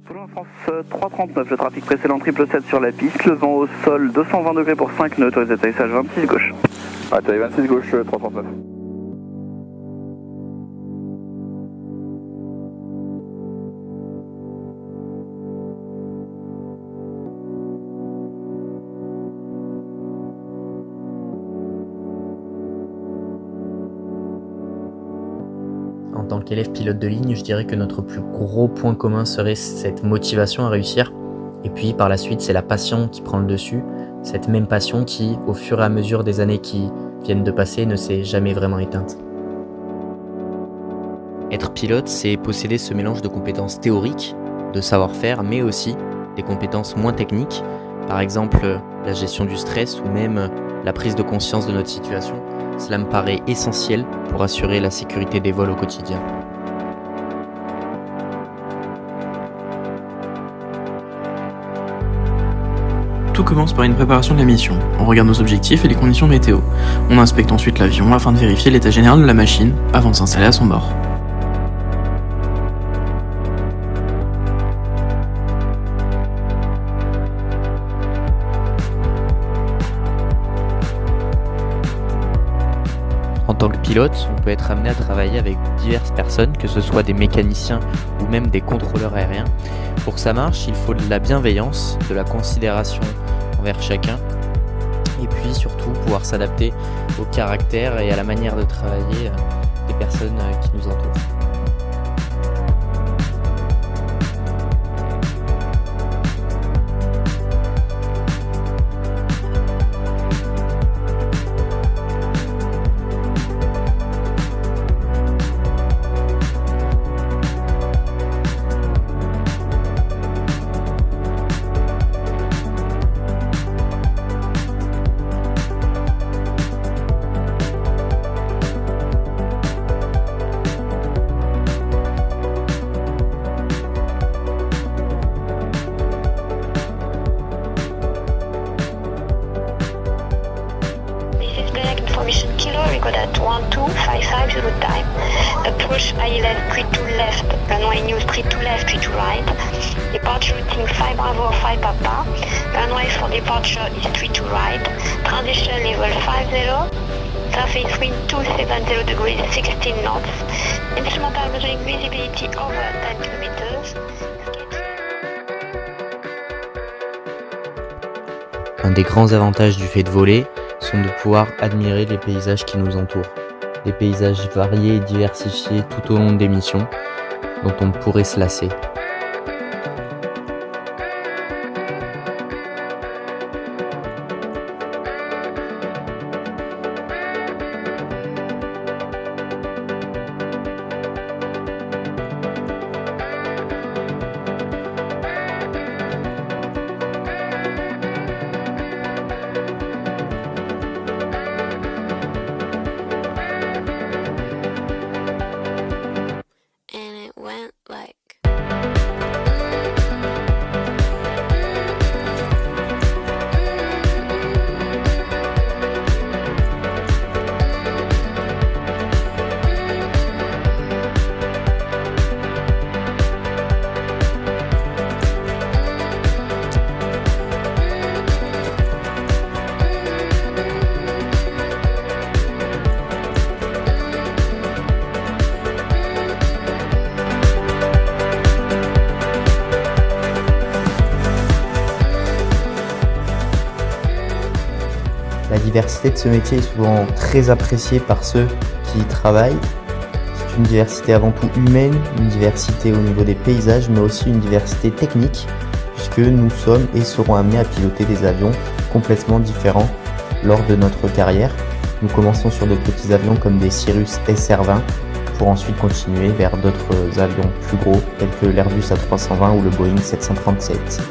Pôle France 339, le trafic précédent 777 sur la piste, le vent au sol 220 degrés pour 5 nœuds, autorisé atterrissage 26 gauche. Atterri 26 gauche, 339. En tant qu'élève pilote de ligne, je dirais que notre plus gros point commun serait cette motivation à réussir. Et puis par la suite, c'est la passion qui prend le dessus. Cette même passion qui, au fur et à mesure des années qui viennent de passer, ne s'est jamais vraiment éteinte. Être pilote, c'est posséder ce mélange de compétences théoriques, de savoir-faire, mais aussi des compétences moins techniques. Par exemple, la gestion du stress ou même la prise de conscience de notre situation. Cela me paraît essentiel pour assurer la sécurité des vols au quotidien. Tout commence par une préparation de la mission. On regarde nos objectifs et les conditions météo. On inspecte ensuite l'avion afin de vérifier l'état général de la machine avant de s'installer à son bord. En tant que pilote, on peut être amené à travailler avec diverses personnes, que ce soit des mécaniciens ou même des contrôleurs aériens. Pour que ça marche, il faut de la bienveillance, de la considération envers chacun, et puis surtout pouvoir s'adapter au caractère et à la manière de travailler des personnes qui nous entourent. Information Kilo, record at 12550 time. Approach ILS 32 left, runway news 32 left, 32 right. Departure routing 5 Bravo 5 Papa. Runway for departure is 32 right. Transition level 50. Surface wind 270 degrees 16 knots. Instrumental measuring visibility over 10 kilometers. Un des grands avantages du fait de voler sont de pouvoir admirer les paysages qui nous entourent. Des paysages variés et diversifiés tout au long des missions, dont on pourrait se lasser. La diversité de ce métier est souvent très appréciée par ceux qui y travaillent. C'est une diversité avant tout humaine, une diversité au niveau des paysages, mais aussi une diversité technique, puisque nous sommes et serons amenés à piloter des avions complètement différents lors de notre carrière. Nous commençons sur de petits avions comme des Cirrus SR-20, pour ensuite continuer vers d'autres avions plus gros, tels que l'Airbus A320 ou le Boeing 737.